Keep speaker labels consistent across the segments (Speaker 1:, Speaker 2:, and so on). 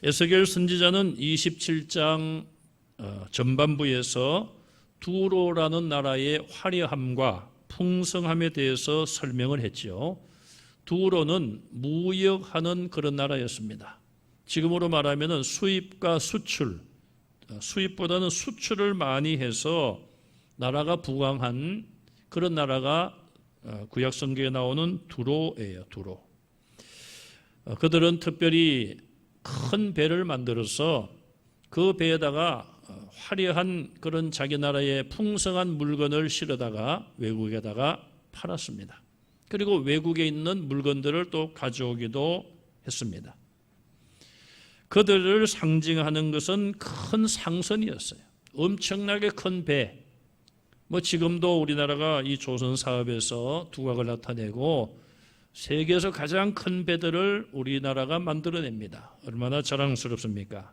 Speaker 1: 에스겔 선지자는 27장 전반부에서 두로라는 나라의 화려함과 풍성함에 대해서 설명을 했죠. 두로는 무역하는 그런 나라였습니다. 지금으로 말하면 수입과 수출, 수입보다는 수출을 많이 해서 나라가 부강한 그런 나라가 구약 성경에 나오는 두로예요. 두로. 그들은 특별히 큰 배를 만들어서 그 배에다가 화려한 그런 자기 나라의 풍성한 물건을 실어다가 외국에다가 팔았습니다. 그리고 외국에 있는 물건들을 또 가져오기도 했습니다. 그들을 상징하는 것은 큰 상선이었어요. 엄청나게 큰 배. 지금도 우리나라가 이 조선 사업에서 두각을 나타내고 세계에서 가장 큰 배들을 우리나라가 만들어냅니다. 얼마나 자랑스럽습니까?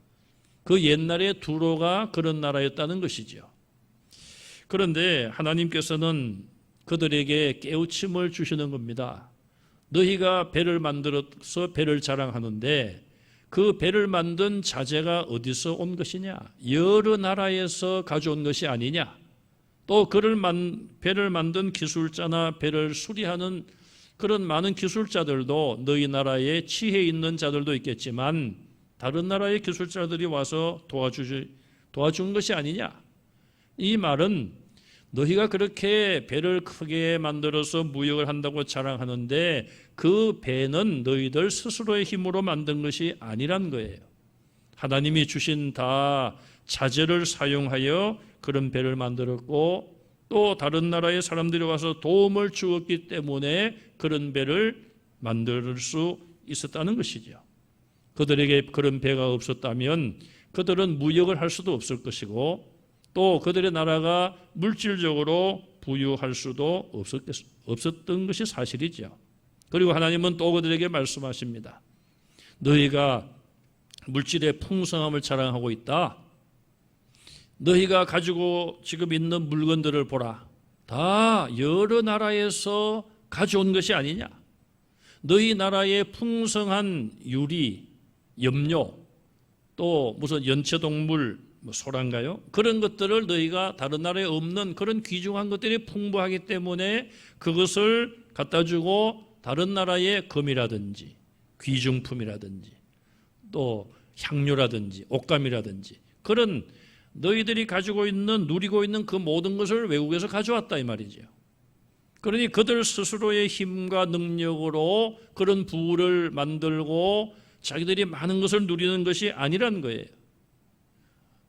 Speaker 1: 그 옛날에 두로가 그런 나라였다는 것이죠. 그런데 하나님께서는 그들에게 깨우침을 주시는 겁니다. 너희가 배를 만들어서 배를 자랑하는데 그 배를 만든 자재가 어디서 온 것이냐? 여러 나라에서 가져온 것이 아니냐? 또 배를 만든 기술자나 배를 수리하는 그런 많은 기술자들도 너희 나라에 지혜 있는 자들도 있겠지만 다른 나라의 기술자들이 와서 도와준 것이 아니냐? 이 말은 너희가 그렇게 배를 크게 만들어서 무역을 한다고 자랑하는데 그 배는 너희들 스스로의 힘으로 만든 것이 아니란 거예요. 하나님이 주신 다 자재를 사용하여 그런 배를 만들었고 또 다른 나라의 사람들이 와서 도움을 주었기 때문에 그런 배를 만들 수 있었다는 것이죠. 그들에게 그런 배가 없었다면 그들은 무역을 할 수도 없을 것이고 또 그들의 나라가 물질적으로 부유할 수도 없었던 것이 사실이죠. 그리고 하나님은 또 그들에게 말씀하십니다. 너희가 물질의 풍성함을 자랑하고 있다. 너희가 가지고 지금 있는 물건들을 보라. 다 여러 나라에서 가져온 것이 아니냐. 너희 나라의 풍성한 유리, 염료, 또 무슨 연체동물, 소란가요? 그런 것들을 너희가 다른 나라에 없는 그런 귀중한 것들이 풍부하기 때문에 그것을 갖다 주고 다른 나라의 금이라든지 귀중품이라든지 또 향료라든지 옷감이라든지 그런 너희들이 가지고 있는 누리고 있는 그 모든 것을 외국에서 가져왔다 이 말이죠. 그러니 그들 스스로의 힘과 능력으로 그런 부를 만들고 자기들이 많은 것을 누리는 것이 아니란 거예요.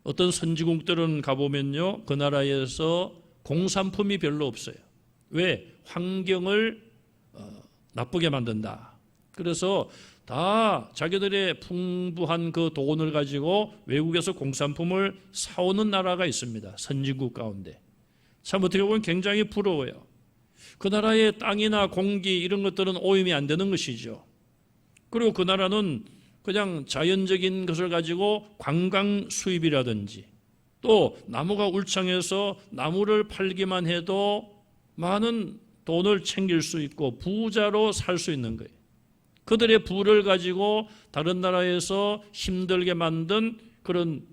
Speaker 1: 어떤 선진국들은 가보면요, 그 나라에서 공산품이 별로 없어요. 왜? 환경을 나쁘게 만든다. 그래서 다 자기들의 풍부한 그 돈을 가지고 외국에서 공산품을 사오는 나라가 있습니다. 선진국 가운데. 참 어떻게 보면 굉장히 부러워요. 그 나라의 땅이나 공기 이런 것들은 오염이 안 되는 것이죠. 그리고 그 나라는 그냥 자연적인 것을 가지고 관광 수입이라든지 또 나무가 울창해서 나무를 팔기만 해도 많은 돈을 챙길 수 있고 부자로 살 수 있는 거예요. 그들의 부를 가지고 다른 나라에서 힘들게 만든 그런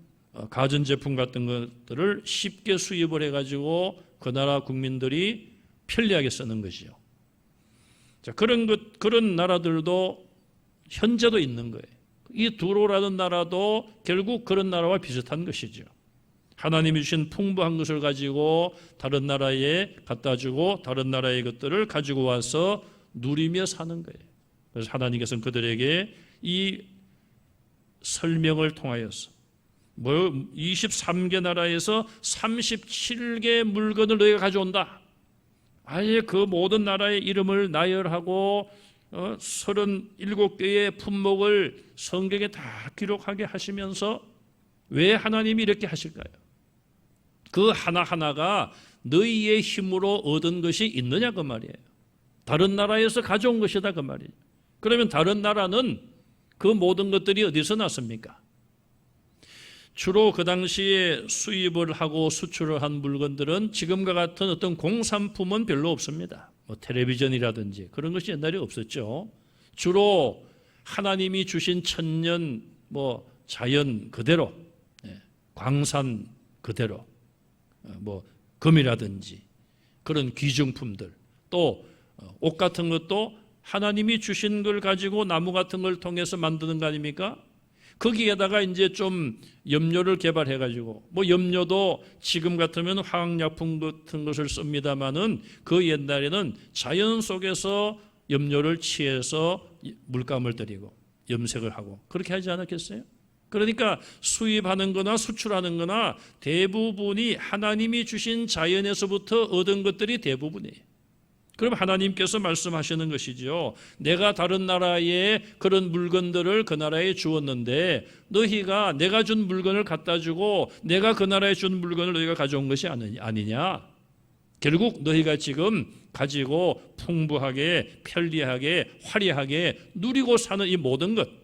Speaker 1: 가전제품 같은 것들을 쉽게 수입을 해가지고 그 나라 국민들이 편리하게 쓰는 것이죠. 자, 그런 나라들도 현재도 있는 거예요. 이 두로라는 나라도 결국 그런 나라와 비슷한 것이죠. 하나님이 주신 풍부한 것을 가지고 다른 나라에 갖다 주고 다른 나라의 것들을 가지고 와서 누리며 사는 거예요. 그래서 하나님께서는 그들에게 이 설명을 통하여서 23개 나라에서 37개 물건을 너희가 가져온다. 아예 그 모든 나라의 이름을 나열하고 37개의 품목을 성경에 다 기록하게 하시면서 왜 하나님이 이렇게 하실까요? 그 하나하나가 너희의 힘으로 얻은 것이 있느냐 그 말이에요. 다른 나라에서 가져온 것이다 그 말이에요. 그러면 다른 나라는 그 모든 것들이 어디서 났습니까? 주로 그 당시에 수입을 하고 수출을 한 물건들은 지금과 같은 어떤 공산품은 별로 없습니다. 텔레비전이라든지 그런 것이 옛날에 없었죠. 주로 하나님이 주신 천년 자연 그대로, 광산 그대로, 뭐 금이라든지 그런 귀중품들, 또 옷 같은 것도 하나님이 주신 걸 가지고 나무 같은 걸 통해서 만드는 거 아닙니까? 거기에다가 이제 좀 염료를 개발해 가지고, 뭐 염료도 지금 같으면 화학약품 같은 것을 씁니다마는 그 옛날에는 자연 속에서 염료를 취해서 물감을 들이고 염색을 하고 그렇게 하지 않았겠어요? 그러니까 수입하는 거나 수출하는 거나 대부분이 하나님이 주신 자연에서부터 얻은 것들이 대부분이에요. 그럼 하나님께서 말씀하시는 것이죠. 내가 다른 나라에 그런 물건들을 그 나라에 주었는데 너희가 내가 준 물건을 갖다 주고 내가 그 나라에 준 물건을 너희가 가져온 것이 아니냐. 결국 너희가 지금 가지고 풍부하게 편리하게 화려하게 누리고 사는 이 모든 것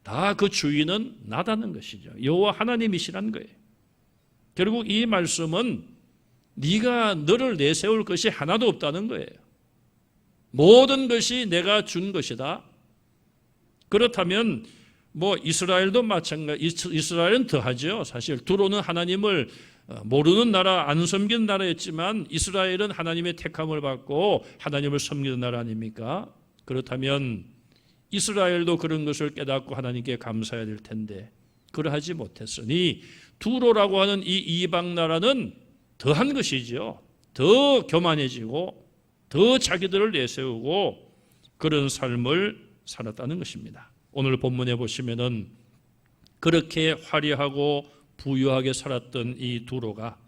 Speaker 1: 다 그 주인은 나다는 것이죠. 여호와 하나님이시란 거예요. 결국 이 말씀은 네가 너를 내세울 것이 하나도 없다는 거예요. 모든 것이 내가 준 것이다. 그렇다면 뭐 이스라엘도 마찬가지. 이스라엘은 더하죠. 사실 두로는 하나님을 모르는 나라, 안 섬기는 나라였지만 이스라엘은 하나님의 택함을 받고 하나님을 섬기는 나라 아닙니까? 그렇다면 이스라엘도 그런 것을 깨닫고 하나님께 감사해야 될 텐데 그러하지 못했으니 두로라고 하는 이 이방 나라는 더한 것이죠. 더 교만해지고 더 자기들을 내세우고 그런 삶을 살았다는 것입니다. 오늘 본문에 보시면은 그렇게 화려하고 부유하게 살았던 이 두로가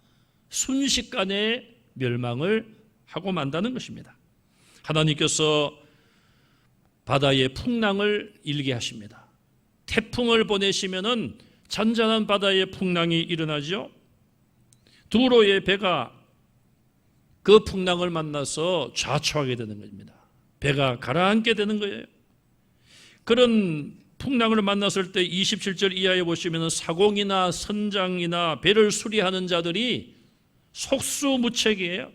Speaker 1: 순식간에 멸망을 하고 만다는 것입니다. 하나님께서 바다의 풍랑을 일게 하십니다. 태풍을 보내시면은 잔잔한 바다의 풍랑이 일어나죠. 두로의 배가 그 풍랑을 만나서 좌초하게 되는 겁니다. 배가 가라앉게 되는 거예요. 그런 풍랑을 만났을 때 27절 이하에 보시면 사공이나 선장이나 배를 수리하는 자들이 속수무책이에요.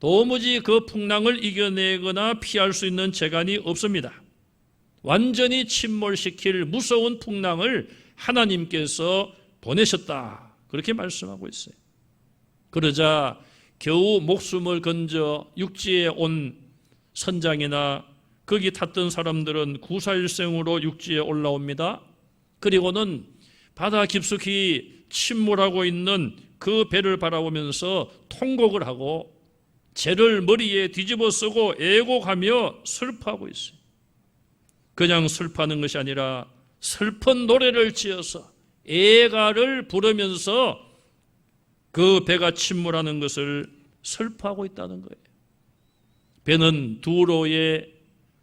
Speaker 1: 도무지 그 풍랑을 이겨내거나 피할 수 있는 재간이 없습니다. 완전히 침몰시킬 무서운 풍랑을 하나님께서 보내셨다. 그렇게 말씀하고 있어요. 그러자 겨우 목숨을 건져 육지에 온 선장이나 거기 탔던 사람들은 구사일생으로 육지에 올라옵니다. 그리고는 바다 깊숙이 침몰하고 있는 그 배를 바라보면서 통곡을 하고 죄를 머리에 뒤집어 쓰고 애곡하며 슬퍼하고 있어요. 그냥 슬퍼하는 것이 아니라 슬픈 노래를 지어서 애가를 부르면서 그 배가 침몰하는 것을 슬퍼하고 있다는 거예요. 배는 두로의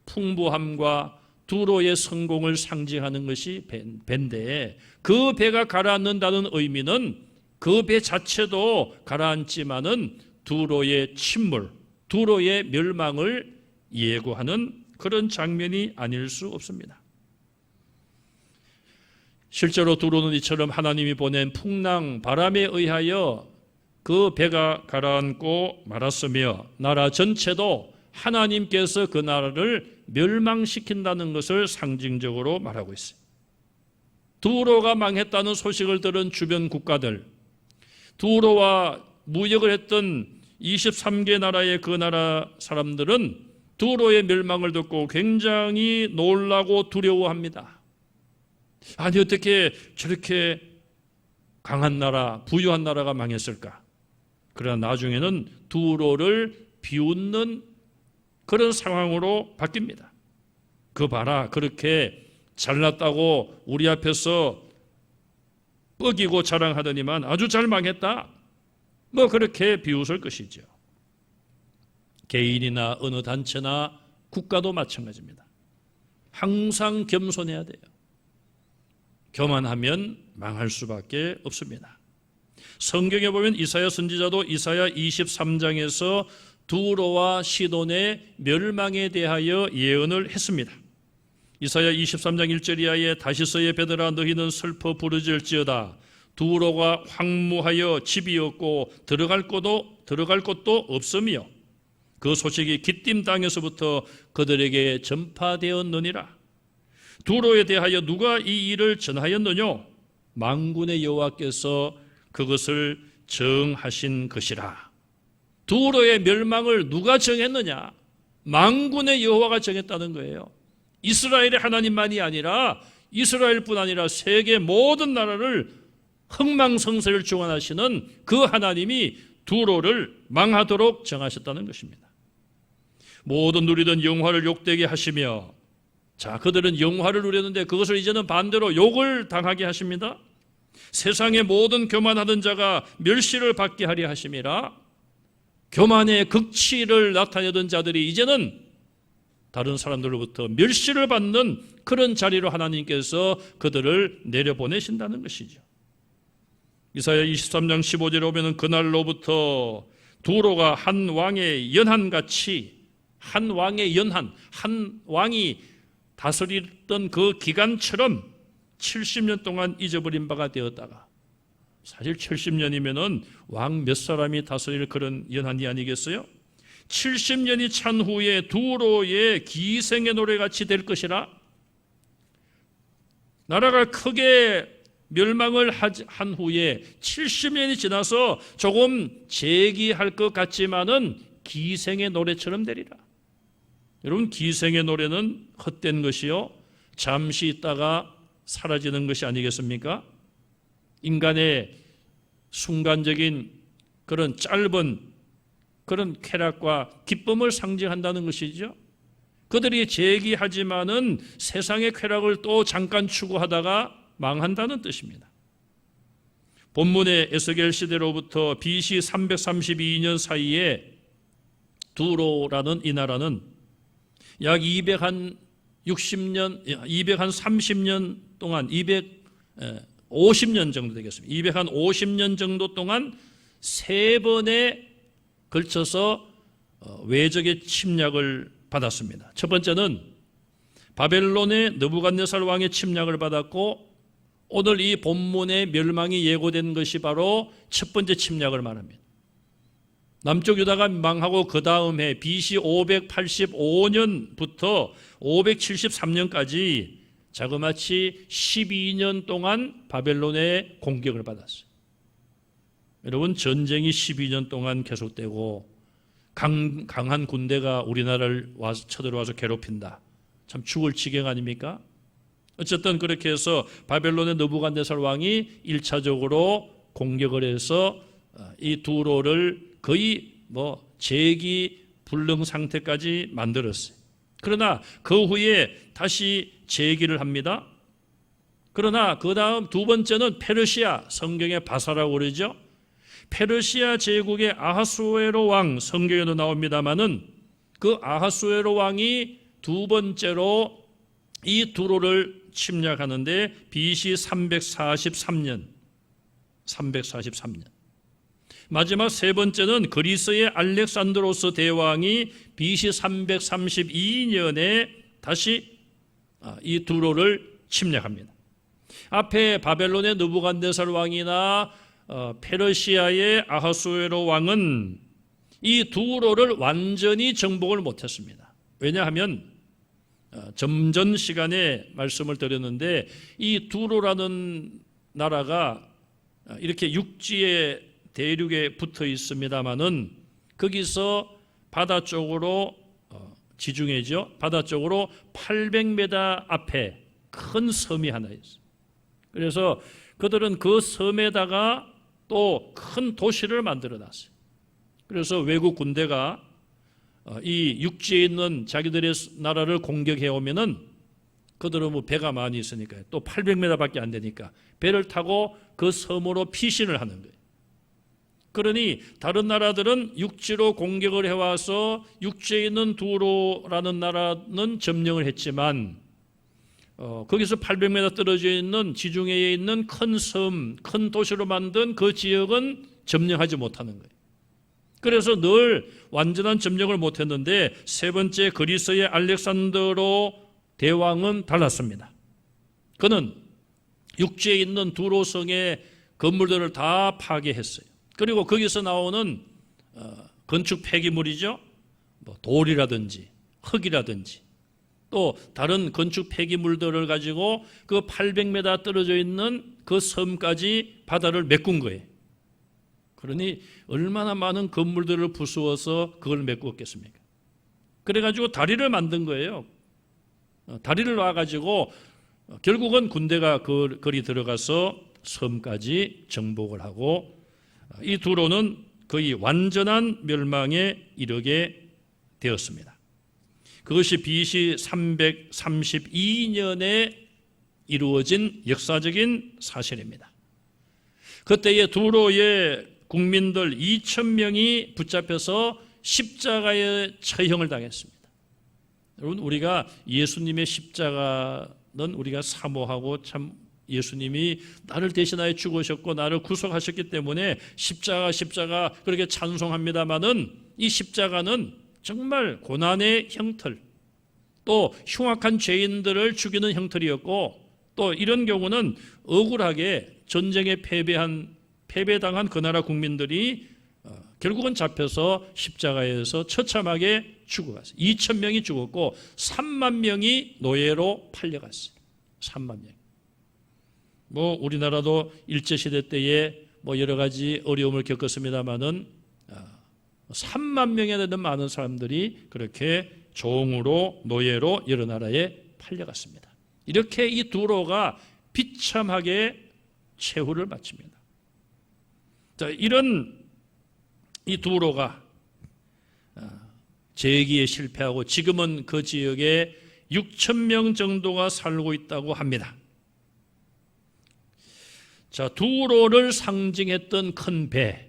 Speaker 1: 풍부함과 두로의 성공을 상징하는 것이 배인데 그 배가 가라앉는다는 의미는 그 배 자체도 가라앉지만은 두로의 침몰, 두로의 멸망을 예고하는 그런 장면이 아닐 수 없습니다. 실제로 두로는 이처럼 하나님이 보낸 풍랑, 바람에 의하여 그 배가 가라앉고 말았으며 나라 전체도 하나님께서 그 나라를 멸망시킨다는 것을 상징적으로 말하고 있어요. 두로가 망했다는 소식을 들은 주변 국가들, 두로와 무역을 했던 23개 나라의 그 나라 사람들은 두로의 멸망을 듣고 굉장히 놀라고 두려워합니다. 아니 어떻게 저렇게 강한 나라, 부유한 나라가 망했을까? 그러나 나중에는 두로를 비웃는 그런 상황으로 바뀝니다. 그 봐라, 그렇게 잘났다고 우리 앞에서 뻐기고 자랑하더니만 아주 잘 망했다. 뭐 그렇게 비웃을 것이죠. 개인이나 어느 단체나 국가도 마찬가지입니다. 항상 겸손해야 돼요. 교만하면 망할 수밖에 없습니다. 성경에 보면 이사야 선지자도 이사야 23장에서 두로와 시돈의 멸망에 대하여 예언을 했습니다. 이사야 23장 1절 이하에 다시서의 배들아 너희는 슬퍼 부르짖을지어다. 두로가 황무하여 집이 없고 들어갈 곳도 없으며 그 소식이 기띔 땅에서부터 그들에게 전파되었느니라. 두로에 대하여 누가 이 일을 전하였느뇨? 만군의 여호와께서 그것을 정하신 것이라. 두로의 멸망을 누가 정했느냐? 만군의 여호와가 정했다는 거예요. 이스라엘의 하나님만이 아니라 이스라엘뿐 아니라 세계 모든 나라를 흥망성쇠를 주관하시는 그 하나님이 두로를 망하도록 정하셨다는 것입니다. 모든 누리던 영화를 욕되게 하시며, 자, 그들은 영화를 누렸는데 그것을 이제는 반대로 욕을 당하게 하십니다. 세상의 모든 교만하던 자가 멸시를 받게 하려 하심이라. 교만의 극치를 나타내던 자들이 이제는 다른 사람들로부터 멸시를 받는 그런 자리로 하나님께서 그들을 내려보내신다는 것이죠. 이사야 23장 15절에 보면 그날로부터 두로가 한 왕의 연한같이, 한 왕의 연한, 한 왕이 다스리던 그 기간처럼 70년 동안 잊어버린 바가 되었다가, 사실 70년이면은 왕 몇 사람이 다스릴 그런 연한이 아니겠어요? 70년이 찬 후에 두로의 기생의 노래같이 될 것이라. 나라가 크게 멸망을 한 후에 70년이 지나서 조금 재기할 것 같지만은 기생의 노래처럼 되리라. 여러분, 기생의 노래는 헛된 것이요, 잠시 있다가 사라지는 것이 아니겠습니까? 인간의 순간적인 그런 짧은 그런 쾌락과 기쁨을 상징한다는 것이죠. 그들이 재기하지만은 세상의 쾌락을 또 잠깐 추구하다가 망한다는 뜻입니다. 본문의 에스겔 시대로부터 BC 332년 사이에 두로라는 이 나라는 약 230년 동안 250년 정도 되겠습니다. 250년 정도 동안 세 번에 걸쳐서 외적의 침략을 받았습니다. 첫 번째는 바벨론의 느부갓네살 왕의 침략을 받았고, 오늘 이 본문의 멸망이 예고된 것이 바로 첫 번째 침략을 말합니다. 남쪽 유다가 망하고 그 다음 해 BC 585년부터 573년까지 자그마치 12년 동안 바벨론의 공격을 받았어요. 여러분, 전쟁이 12년 동안 계속되고 강한 군대가 우리나라를 쳐들어와서 괴롭힌다. 참 죽을 지경 아닙니까? 어쨌든 그렇게 해서 바벨론의 느부갓네살 왕이 1차적으로 공격을 해서 이 두로를 거의 재기 불능 상태까지 만들었어요. 그러나 그 후에 다시 재기를 합니다. 그러나 그 다음 두 번째는 페르시아, 성경에 바사라고 그러죠. 페르시아 제국의 아하수에로 왕, 성경에도 나옵니다마는 그 아하수에로 왕이 두 번째로 이 두로를 침략하는데 BC 343년. 마지막 세 번째는 그리스의 알렉산드로스 대왕이 BC 332년에 다시 이 두로를 침략합니다. 앞에 바벨론의 느부갓네살 왕이나 페르시아의 아하수에로 왕은 이 두로를 완전히 정복을 못했습니다. 왜냐하면 점전 시간에 말씀을 드렸는데 이 두로라는 나라가 이렇게 육지에 대륙에 붙어 있습니다마는 거기서 바다 쪽으로 지중해죠. 바다 쪽으로 800m 앞에 큰 섬이 하나 있어요. 그래서 그들은 그 섬에다가 또 큰 도시를 만들어 놨어요. 그래서 외국 군대가 이 육지에 있는 자기들의 나라를 공격해 오면은 그들은 뭐 배가 많이 있으니까 또 800m밖에 안 되니까 배를 타고 그 섬으로 피신을 하는 거예요. 그러니 다른 나라들은 육지로 공격을 해와서 육지에 있는 두로라는 나라는 점령을 했지만 거기서 800m 떨어져 있는 지중해에 있는 큰 섬, 큰 도시로 만든 그 지역은 점령하지 못하는 거예요. 그래서 늘 완전한 점령을 못했는데 세 번째 그리스의 알렉산드로 대왕은 달랐습니다. 그는 육지에 있는 두로성의 건물들을 다 파괴했어요. 그리고 거기서 나오는 건축 폐기물이죠. 뭐 돌이라든지 흙이라든지 또 다른 건축 폐기물들을 가지고 그 800m 떨어져 있는 그 섬까지 바다를 메꾼 거예요. 그러니 얼마나 많은 건물들을 부수어서 그걸 메꾸었겠습니까? 그래가지고 다리를 만든 거예요. 다리를 놔가지고 결국은 군대가 그 거리 들어가서 섬까지 정복을 하고 이 두로는 거의 완전한 멸망에 이르게 되었습니다. 그것이 BC 332년에 이루어진 역사적인 사실입니다. 그때의 두로의 국민들 2,000명이 붙잡혀서 십자가에 처형을 당했습니다. 여러분, 우리가 예수님의 십자가는 우리가 사모하고 참 예수님이 나를 대신하여 죽으셨고 나를 구속하셨기 때문에 십자가 그렇게 찬송합니다마는 이 십자가는 정말 고난의 형틀, 또 흉악한 죄인들을 죽이는 형틀이었고 또 이런 경우는 억울하게 전쟁에 패배당한 그 나라 국민들이 결국은 잡혀서 십자가에서 처참하게 죽어갔어요. 2,000명이 죽었고 3만 명이 노예로 팔려갔어요. 3만 명. 뭐 우리나라도 일제시대 때에 뭐 여러 가지 어려움을 겪었습니다마는 3만 명에 되는 많은 사람들이 그렇게 종으로 노예로 여러 나라에 팔려갔습니다. 이렇게 이 두로가 비참하게 최후를 마칩니다. 자, 이런 이 두로가 재기에 실패하고 지금은 그 지역에 6,000명 정도가 살고 있다고 합니다. 자, 두로를 상징했던 큰 배,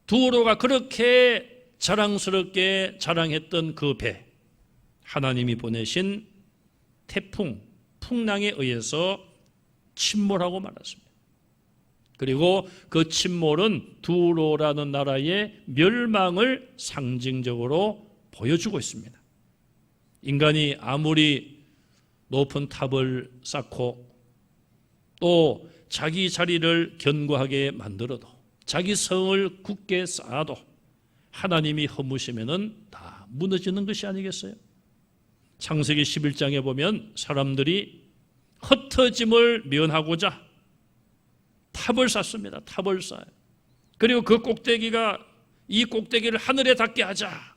Speaker 1: 두로가 그렇게 자랑스럽게 자랑했던 그 배, 하나님이 보내신 태풍, 풍랑에 의해서 침몰하고 말았습니다. 그리고 그 침몰은 두로라는 나라의 멸망을 상징적으로 보여주고 있습니다. 인간이 아무리 높은 탑을 쌓고 또 자기 자리를 견고하게 만들어도 자기 성을 굳게 쌓아도 하나님이 허무시면은 다 무너지는 것이 아니겠어요? 창세기 11장에 보면 사람들이 흩어짐을 면하고자 탑을 쌓습니다. 탑을 쌓아요. 그리고 그 꼭대기가 이 꼭대기를 하늘에 닿게 하자.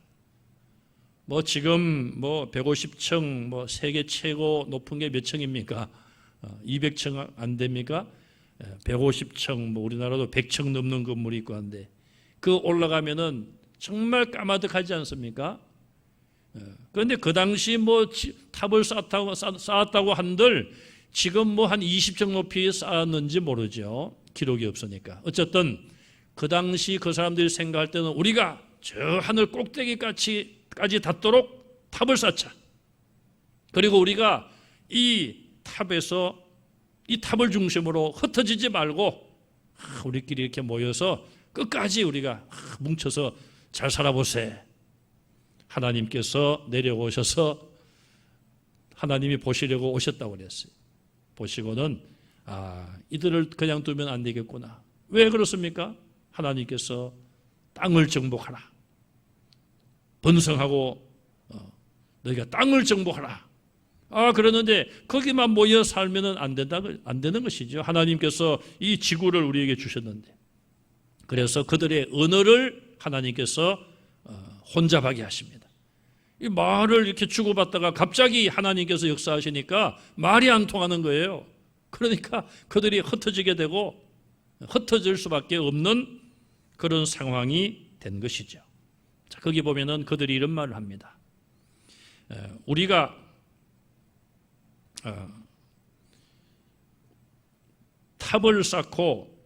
Speaker 1: 뭐 지금 뭐 150층 뭐 세계 최고 높은 게 몇 층입니까? 200층 안 됩니까? 150층 뭐 우리나라도 100층 넘는 건물이 있고 한데 그 올라가면은 정말 까마득하지 않습니까? 그런데 그 당시 뭐 탑을 쌓았다고 한들 지금 뭐 한 20층 높이 쌓았는지 모르죠. 기록이 없으니까. 어쨌든 그 당시 그 사람들이 생각할 때는 우리가 저 하늘 꼭대기까지 닿도록 탑을 쌓자. 그리고 우리가 이 탑에서 이 탑을 중심으로 흩어지지 말고 우리끼리 이렇게 모여서 끝까지 우리가 뭉쳐서 잘 살아보세. 하나님께서 내려오셔서 하나님이 보시려고 오셨다고 그랬어요. 보시고는 이들을 그냥 두면 안 되겠구나. 왜 그렇습니까? 하나님께서 땅을 정복하라. 번성하고 너희가 땅을 정복하라. 그러는데 거기만 모여 살면 안 되는 것이죠. 하나님께서 이 지구를 우리에게 주셨는데. 그래서 그들의 언어를 하나님께서 혼잡하게 하십니다. 이 말을 이렇게 주고받다가 갑자기 하나님께서 역사하시니까 말이 안 통하는 거예요. 그러니까 그들이 흩어지게 되고 흩어질 수밖에 없는 그런 상황이 된 것이죠. 자, 거기 보면은 그들이 이런 말을 합니다. 우리가 탑을 쌓고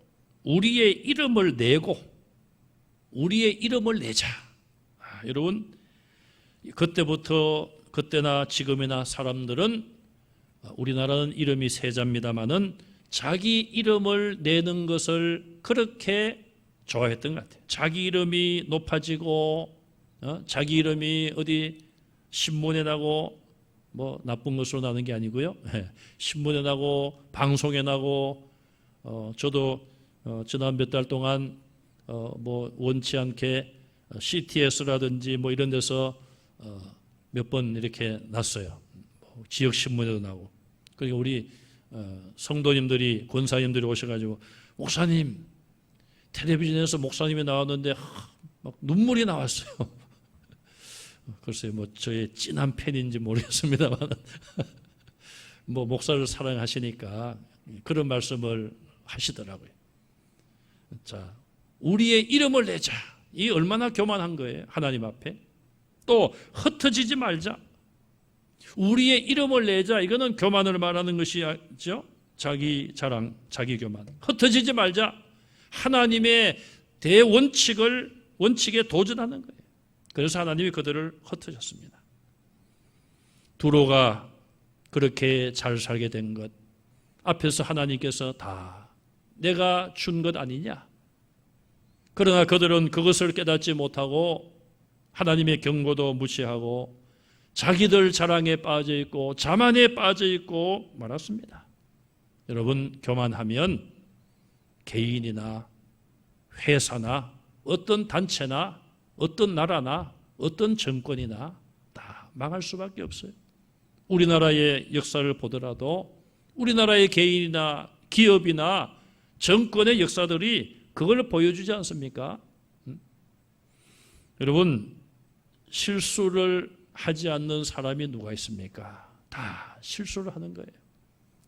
Speaker 1: 우리의 이름을 내고 우리의 이름을 내자. 여러분, 그때나 지금이나 사람들은 우리나라는 이름이 세자입니다마는 자기 이름을 내는 것을 그렇게 좋아했던 것 같아요. 자기 이름이 높아지고 자기 이름이 어디 신문에 나고 뭐 나쁜 것으로 나는 게 아니고요. 신문에 나고 방송에 나고 저도 지난 몇 달 동안 뭐 원치 않게 CTS라든지 뭐 이런 데서 몇 번 이렇게 났어요. 지역 신문에도 나오고. 그러니까 우리 성도님들이 권사님들이 오셔가지고 목사님 텔레비전에서 목사님이 나왔는데 막 눈물이 나왔어요. 글쎄요, 뭐 저의 찐한 팬인지 모르겠습니다만 뭐 목사를 사랑하시니까 그런 말씀을 하시더라고요. 자, 우리의 이름을 내자. 이 얼마나 교만한 거예요, 하나님 앞에. 또 흩어지지 말자. 우리의 이름을 내자. 이거는 교만을 말하는 것이죠. 자기 자랑, 자기 교만. 흩어지지 말자. 하나님의 원칙에 도전하는 거예요. 그래서 하나님이 그들을 흩어졌습니다. 두로가 그렇게 잘 살게 된 것 앞에서 하나님께서 다 내가 준 것 아니냐. 그러나 그들은 그것을 깨닫지 못하고 하나님의 경고도 무시하고 자기들 자랑에 빠져 있고 자만에 빠져 있고 말았습니다. 여러분, 교만하면 개인이나 회사나 어떤 단체나 어떤 나라나 어떤 정권이나 다 망할 수밖에 없어요. 우리나라의 역사를 보더라도 우리나라의 개인이나 기업이나 정권의 역사들이 그걸 보여주지 않습니까? 여러분, 실수를 하지 않는 사람이 누가 있습니까? 다 실수를 하는 거예요.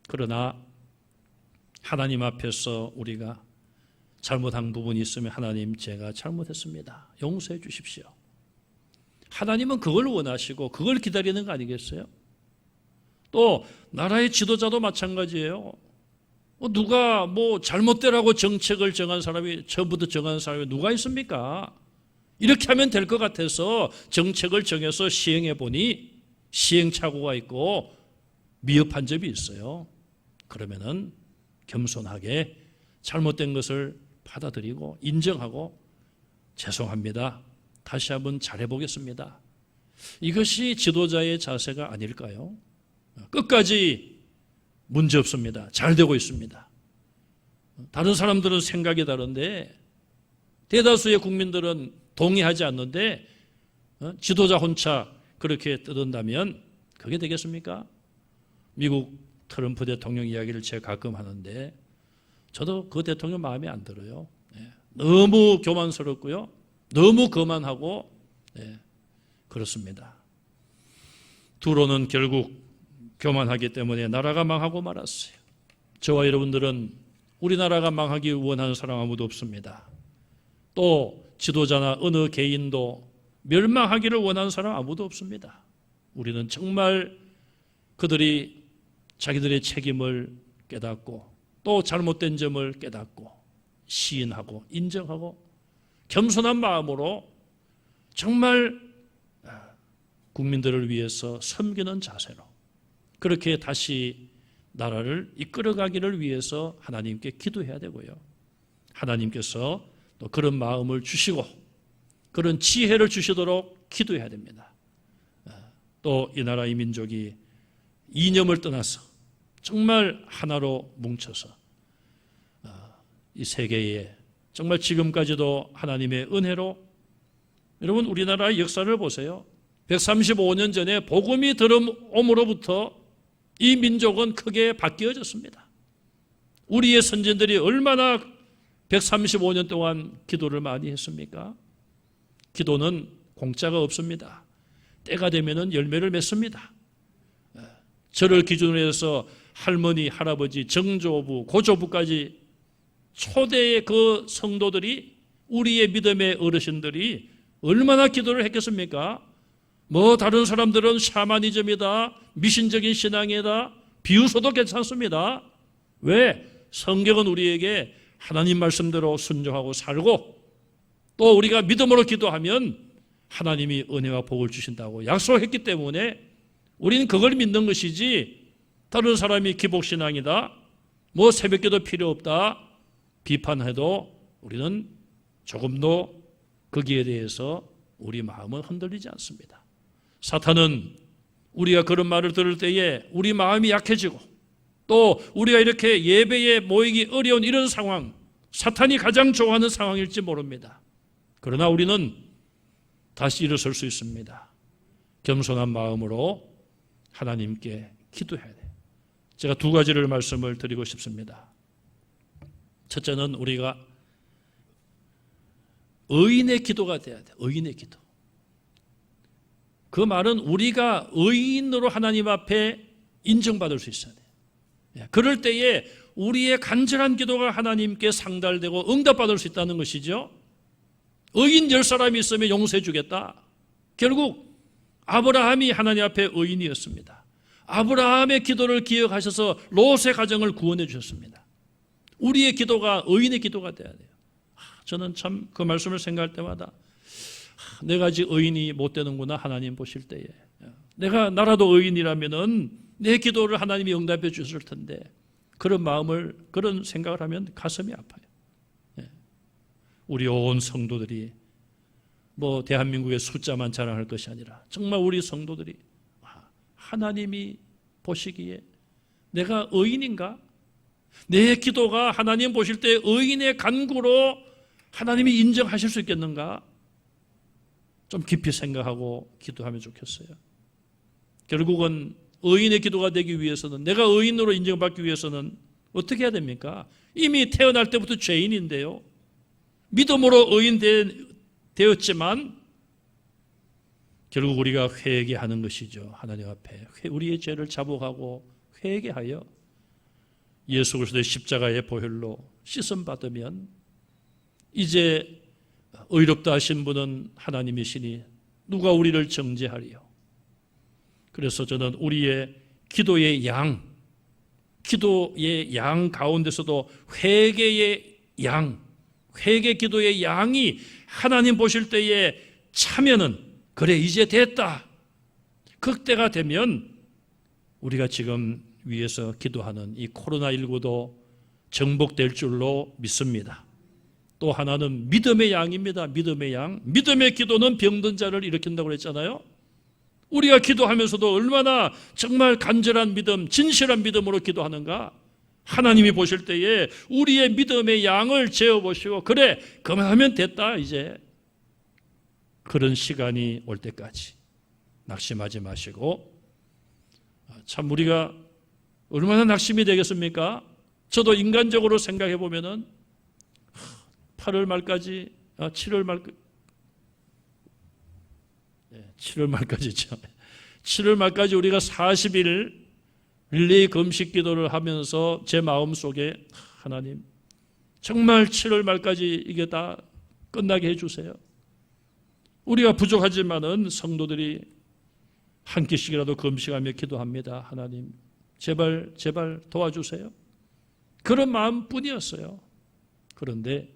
Speaker 1: 그러나 하나님 앞에서 우리가 잘못한 부분이 있으면 하나님, 제가 잘못했습니다. 용서해 주십시오. 하나님은 그걸 원하시고 그걸 기다리는 거 아니겠어요? 또 나라의 지도자도 마찬가지예요. 누가 뭐 잘못되라고 정책을 정한 사람이, 처음부터 정한 사람이 누가 있습니까? 이렇게 하면 될 것 같아서 정책을 정해서 시행해 보니 시행착오가 있고 미흡한 점이 있어요. 그러면은 겸손하게 잘못된 것을 받아들이고 인정하고 죄송합니다. 다시 한번 잘해보겠습니다. 이것이 지도자의 자세가 아닐까요? 끝까지 문제 없습니다. 잘 되고 있습니다. 다른 사람들은 생각이 다른데 대다수의 국민들은 동의하지 않는데 지도자 혼자 그렇게 떠든다면 그게 되겠습니까? 미국 트럼프 대통령 이야기를 제가 가끔 하는데 저도 그 대통령 마음에 안 들어요. 너무 교만스럽고요. 너무 거만하고 그렇습니다. 두로는 결국 교만하기 때문에 나라가 망하고 말았어요. 저와 여러분들은 우리나라가 망하기 원하는 사람 아무도 없습니다. 또 지도자나 어느 개인도 멸망하기를 원하는 사람 아무도 없습니다. 우리는 정말 그들이 자기들의 책임을 깨닫고 또 잘못된 점을 깨닫고 시인하고 인정하고 겸손한 마음으로 정말 국민들을 위해서 섬기는 자세로 그렇게 다시 나라를 이끌어가기를 위해서 하나님께 기도해야 되고요. 하나님께서 또 그런 마음을 주시고 그런 지혜를 주시도록 기도해야 됩니다. 또 이 나라 이 민족이 이념을 떠나서 정말 하나로 뭉쳐서 이 세계에 정말 지금까지도 하나님의 은혜로 여러분 우리나라의 역사를 보세요. 135년 전에 복음이 들어옴으로부터 이 민족은 크게 바뀌어졌습니다. 우리의 선진들이 얼마나 135년 동안 기도를 많이 했습니까? 기도는 공짜가 없습니다. 때가 되면 열매를 맺습니다. 저를 기준으로 해서 할머니, 할아버지, 정조부, 고조부까지 초대의 그 성도들이 우리의 믿음의 어르신들이 얼마나 기도를 했겠습니까? 뭐 다른 사람들은 샤머니즘이다, 미신적인 신앙이다, 비웃어도 괜찮습니다. 왜? 성경은 우리에게 하나님 말씀대로 순종하고 살고 또 우리가 믿음으로 기도하면 하나님이 은혜와 복을 주신다고 약속했기 때문에 우리는 그걸 믿는 것이지 다른 사람이 기복신앙이다, 뭐 새벽기도 필요 없다 비판해도 우리는 조금도 거기에 대해서 우리 마음은 흔들리지 않습니다. 사탄은 우리가 그런 말을 들을 때에 우리 마음이 약해지고 또 우리가 이렇게 예배에 모이기 어려운 이런 상황, 사탄이 가장 좋아하는 상황일지 모릅니다. 그러나 우리는 다시 일어설 수 있습니다. 겸손한 마음으로 하나님께 기도해야 돼요. 제가 두 가지를 말씀을 드리고 싶습니다. 첫째는 우리가 의인의 기도가 돼야 돼요. 의인의 기도. 그 말은 우리가 의인으로 하나님 앞에 인정받을 수 있어야 돼요. 그럴 때에 우리의 간절한 기도가 하나님께 상달되고 응답받을 수 있다는 것이죠. 의인 10사람이 있으면 용서해 주겠다. 결국 아브라함이 하나님 앞에 의인이었습니다. 아브라함의 기도를 기억하셔서 롯의 가정을 구원해 주셨습니다. 우리의 기도가 의인의 기도가 돼야 돼요. 저는 참 그 말씀을 생각할 때마다 내가 아직 의인이 못 되는구나 하나님 보실 때에. 나라도 의인이라면은 내 기도를 하나님이 응답해 주실 텐데 그런 생각을 하면 가슴이 아파요. 우리 온 성도들이 대한민국의 숫자만 자랑할 것이 아니라 정말 우리 성도들이 하나님이 보시기에 내가 의인인가? 내 기도가 하나님 보실 때 의인의 간구로 하나님이 인정하실 수 있겠는가? 좀 깊이 생각하고 기도하면 좋겠어요. 결국은 의인의 기도가 되기 위해서는, 내가 의인으로 인정받기 위해서는 어떻게 해야 됩니까? 이미 태어날 때부터 죄인인데요. 믿음으로 의인 되었지만 결국 우리가 회개하는 것이죠. 하나님 앞에 우리의 죄를 자복하고 회개하여 예수 그리스도의 십자가의 보혈로 씻음 받으면 이제 의롭다 하신 분은 하나님이시니 누가 우리를 정죄하리요. 그래서 저는 우리의 기도의 양 가운데서도 회개 기도의 양이 하나님 보실 때에 차면은 그래 이제 됐다. 그때가 되면 우리가 지금 위에서 기도하는 이 코로나19도 정복될 줄로 믿습니다. 또 하나는 믿음의 양입니다. 믿음의 양. 믿음의 기도는 병든 자를 일으킨다고 그랬잖아요. 우리가 기도하면서도 얼마나 정말 간절한 믿음, 진실한 믿음으로 기도하는가. 하나님이 보실 때에 우리의 믿음의 양을 재어보시고 그래 그만하면 됐다 이제. 그런 시간이 올 때까지 낙심하지 마시고, 참 우리가 얼마나 낙심이 되겠습니까? 저도 인간적으로 생각해 보면은 8월 말까지 7월 말까지죠. 7월 말까지 우리가 40일 릴레이 금식 기도를 하면서 제 마음속에 하나님 정말 7월 말까지 이게 다 끝나게 해주세요. 우리가 부족하지만은 성도들이 한 끼씩이라도 금식하며 기도합니다. 하나님 제발 도와주세요. 그런 마음뿐이었어요. 그런데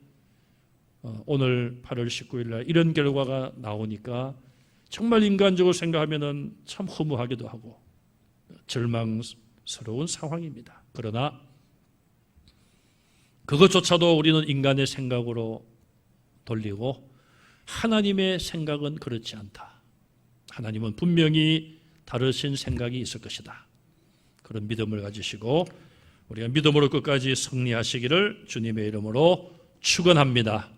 Speaker 1: 오늘 8월 19일 날 이런 결과가 나오니까 정말 인간적으로 생각하면은 참 허무하기도 하고 절망스러운 상황입니다. 그러나 그것조차도 우리는 인간의 생각으로 돌리고 하나님의 생각은 그렇지 않다. 하나님은 분명히 다르신 생각이 있을 것이다. 그런 믿음을 가지시고 우리가 믿음으로 끝까지 승리하시기를 주님의 이름으로 축원합니다.